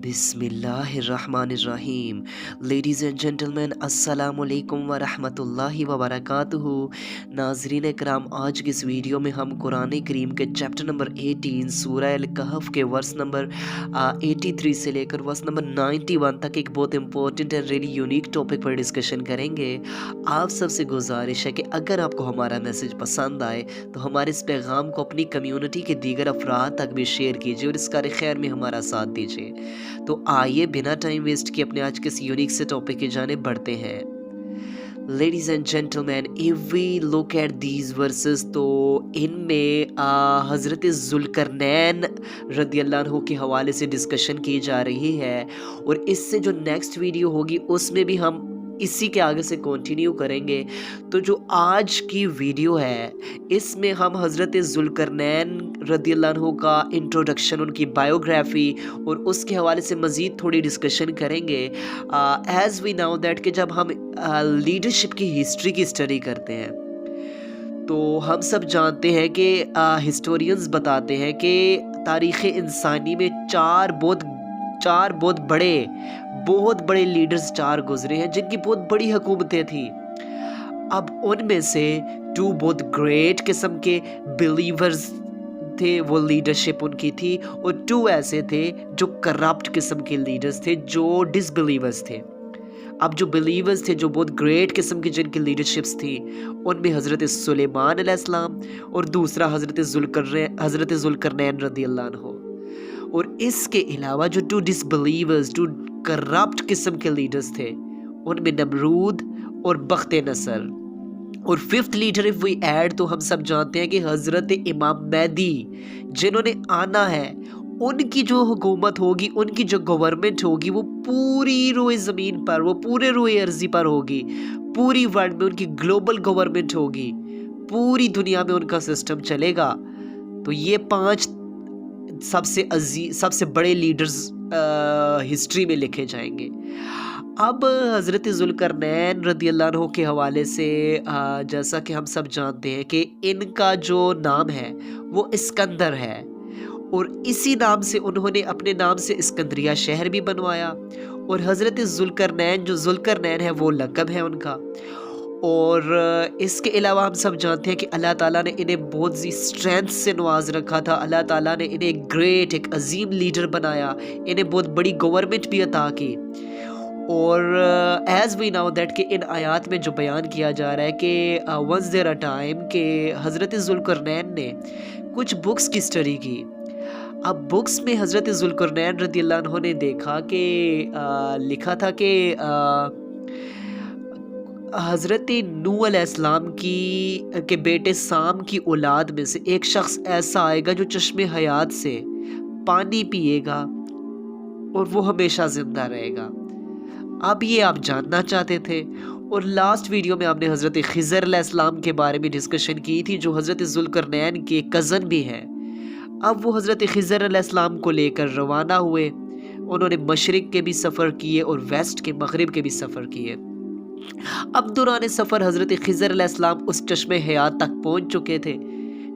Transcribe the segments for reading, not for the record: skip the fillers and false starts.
बिस्मिल्लाहिर्रहमानिर्रहीम। Ladies and gentleman, अस्सलामुअलैकुम वरहमतुल्लाहि वबरकातुहू। नाज़रीन कराम, आज की इस वीडियो में हम कुरान करीम के चैप्टर नंबर 18 सूरह अल कहफ के वर्स नंबर 83 से लेकर वर्स नंबर 91 तक एक बहुत important and really unique topic पर डिस्कशन करेंगे। आप सबसे गुजारिश है कि अगर आपको हमारा मैसेज पसंद आए तो हमारे इस पैगाम को अपनी कम्युनिटी के दीगर अफराद तक भी शेयर कीजिए और इस कार खैर में हमारा साथ दीजिए। तो आइए बिना टाइम वेस्ट किए अपने आज के इस यूनिक से टॉपिक की जानिब बढ़ते हैं। Ladies and gentleman, if we look at these verses, तो इनमें हज़रत ज़ुल्करनैन रदियल्लाहु अन्हु के हवाले से डिस्कशन की जा रही है और इससे जो नेक्स्ट वीडियो होगी उसमें भी हम इसी के आगे से कंटिन्यू करेंगे। तो जो आज की वीडियो है इसमें हम हज़रत ज़ुल्करनैन रदियल्लाहु अन्हु का इंट्रोडक्शन, उनकी बायोग्राफी और उसके हवाले से मज़ीद थोड़ी डिस्कशन करेंगे। एज़ वी नाउ दैट कि जब हम लीडरशिप की हिस्ट्री की स्टडी करते हैं तो हम सब जानते हैं कि हिस्टोरियंस बताते हैं कि तारीख़ इंसानी में चार बहुत बड़े लीडर्स गुजरे हैं जिनकी बहुत बड़ी हुकूमतें थी। अब उनमें से टू बहुत ग्रेट किस्म के बिलीवर्स थे, वो लीडरशिप उनकी थी, और टू ऐसे थे जो करप्ट किस्म के लीडर्स थे, जो डिसबिलीवर्स थे। अब जो बिलीवर्स थे, जो बहुत ग्रेट किस्म की जिनकी लीडरशिप्स थी, उनमें हज़रत सुलेमान अलैहिस्सलाम और दूसरा हज़रत ज़ुल्करनैन रदियल्लाहु अन्हु। और इसके अलावा जो टू डिसबिलीवर्स, टू करप्ट किस्म के लीडर्स थे, उनमें नमरूद और बख्त नसर। और fifth leader if we add तो हम सब जानते हैं कि हज़रत इमाम महदी जिन्होंने आना है, उनकी जो हुकूमत होगी, उनकी जो गवर्नमेंट होगी, वो पूरी रोए ज़मीन पर, वो पूरे रोए अर्ज़ी पर होगी, पूरी वर्ल्ड में उनकी ग्लोबल गवर्नमेंट होगी, पूरी दुनिया में उनका सिस्टम चलेगा। तो ये पांच सबसे बड़े लीडर्स हिस्ट्री में लिखे जाएंगे। अब हज़रत ज़ुल्करनैन रदियल्लाहु अन्हु के हवाले से जैसा कि हम सब जानते हैं कि इनका जो नाम है वो इस्कंदर है, और इसी नाम से उन्होंने अपने नाम से इस्कंदरिया शहर भी बनवाया। और हज़रत ज़ुल्करनैन है वो लक़ब है उनका। और इसके अलावा हम सब जानते हैं कि अल्लाह ताला ने इन्हें बहुत सी स्ट्रेंथ से नवाज रखा था। अल्लाह ताला ने इन्हें एक अजीम लीडर बनाया, इन्हें बहुत बड़ी गवर्नमेंट भी अता की। और एज़ वी नाउ दैट कि इन आयात में जो बयान किया जा रहा है कि वंस देयर अ टाइम के हज़रत ज़ुल्करनैन ने कुछ बुक्स की स्टडी की। अब बुक्स में हज़रत ज़ुल्करनैन रदियल्लाहु अन्हु ने देखा कि लिखा था कि हज़रत नूह अलैहिस्सलाम के बेटे साम की औलाद में से एक शख्स ऐसा आएगा जो चश्मे हयात से पानी पिएगा और वो हमेशा ज़िंदा रहेगा। अब ये आप जानना चाहते थे, और लास्ट वीडियो में आपने हज़रत खिज़र अलैहिस्सलाम के बारे में डिस्कशन की थी, जो हज़रत ज़ुल्करनैन के कज़न भी हैं। अब वो हज़रत खिज़र अलैहिस्सलाम को लेकर रवाना हुए। उन्होंने मशरिक़ के भी सफ़र किए और वेस्ट के मगरिब के भी सफ़र किए। अब दौरान सफ़र हज़रत खिज़र अलैहिस्सलाम उस चश्मे हयात तक पहुँच चुके थे।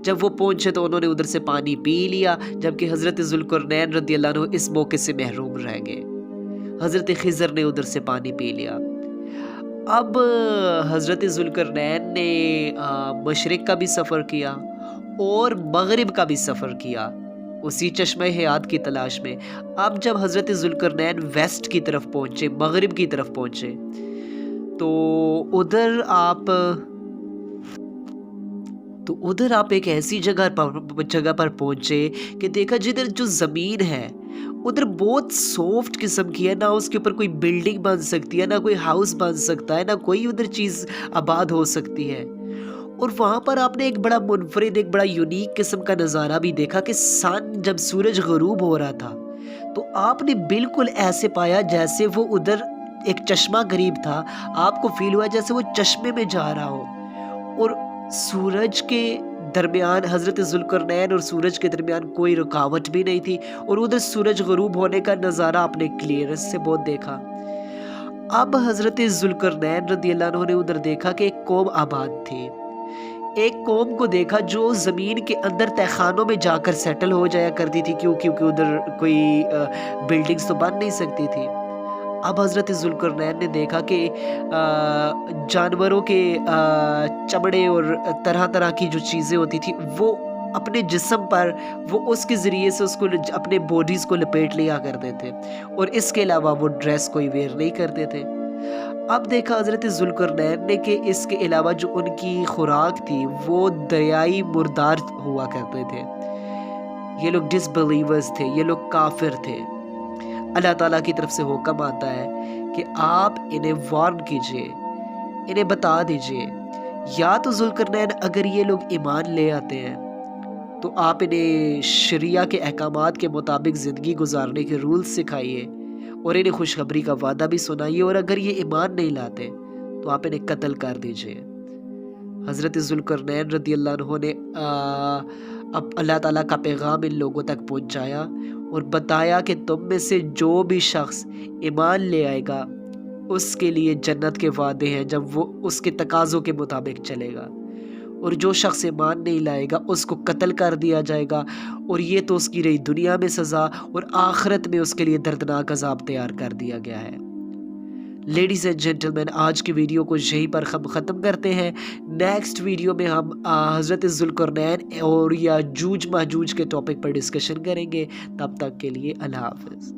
जब वो पहुँचे तो उन्होंने उधर से पानी पी लिया, जबकि हज़रत ज़ुल्करनैन रदियल्लाहु अन्हु इस मौके से महरूम रह गए। हज़रत खिज़र ने उधर से पानी पी लिया। अब हज़रत ज़ुल्करनैन ने मशरिक़ का भी सफ़र किया और मगरिब का भी सफ़र किया उसी चश्मे हयात की तलाश में। अब जब हज़रत ज़ुल्करनैन वेस्ट की तरफ पहुँचे, मगरिब की तरफ पहुँचे, तो उधर आप एक ऐसी जगह पर पहुँचे कि देखा जिधर जो ज़मीन है उधर बहुत सॉफ्ट किस्म की है, ना उसके ऊपर कोई बिल्डिंग बन सकती है, ना कोई हाउस बन सकता है, ना कोई उधर चीज़ आबाद हो सकती है। और वहाँ पर आपने एक बड़ा मुनफरिद, एक बड़ा यूनिक किस्म का नज़ारा भी देखा कि जब सूरज ग़ुरूब हो रहा था तो आपने बिल्कुल ऐसे पाया जैसे वो उधर एक चश्मा करीब था, आपको फील हुआ जैसे वो चश्मे में जा रहा हो। और सूरज के दरमियान, हज़रत ज़ुल्करनैन और सूरज के दरमियान कोई रुकावट भी नहीं थी, और उधर सूरज ग़ुरूब होने का नज़ारा आपने क्लियरेंस से बहुत देखा। अब हज़रत ज़ुल्करनैन रदियल्लाहु अन्हु ने उधर देखा कि एक कौम आबाद थी। ایک قوم کو دیکھا جو زمین کے اندر تہخانوں میں جا کر سیٹل ہو جایا کرتی تھی، کیونکہ ادھر کوئی بلڈنگز تو بن نہیں سکتی تھی۔ اب حضرت ذوالقرنین نے دیکھا کہ جانوروں کے چمڑے اور طرح طرح کی جو چیزیں ہوتی تھی وہ اپنے جسم پر وہ اس کے ذریعے سے اس کو اپنے باڈیز کو لپیٹ لیا کرتے تھے، اور اس کے علاوہ وہ ڈریس کوئی ویئر نہیں کرتے تھے۔ اب دیکھا حضرت ذوالقرنین نے کہ اس کے علاوہ جو ان کی خوراک تھی وہ دریائی مردار ہوا کرتے تھے۔ یہ لوگ ڈس بلیورز تھے، یہ لوگ کافر تھے۔ اللہ تعالیٰ کی طرف سے حکم آتا ہے کہ آپ انہیں وارن کیجئے، انہیں بتا دیجئے، یا تو ذوالقرنین اگر یہ لوگ ایمان لے آتے ہیں تو آپ انہیں شریعہ کے احکامات کے مطابق زندگی گزارنے کے رولز سکھائیے اور انہیں خوشخبری کا وعدہ بھی سنائیے، اور اگر یہ ایمان نہیں لاتے تو آپ انہیں قتل کر دیجئے۔ حضرت ذوالقرنین رضی اللہ عنہ نے اب اللہ تعالیٰ کا پیغام ان لوگوں تک پہنچایا اور بتایا کہ تم میں سے جو بھی شخص ایمان لے آئے گا اس کے لیے جنت کے وعدے ہیں جب وہ اس کے تقاضوں کے مطابق چلے گا، اور جو شخص ایمان نہیں لائے گا اس کو قتل کر دیا جائے گا، اور یہ تو اس کی رہی دنیا میں سزا، اور آخرت میں اس کے لیے دردناک عذاب تیار کر دیا گیا ہے۔ لیڈیز اینڈ جنٹلمین، آج کی ویڈیو کو یہیں پر ختم کرتے ہیں۔ نیکسٹ ویڈیو میں ہم حضرت ذوالقرنین اور یاجوج ماجوج کے ٹاپک پر ڈسکشن کریں گے۔ تب تک کے لیے اللہ حافظ۔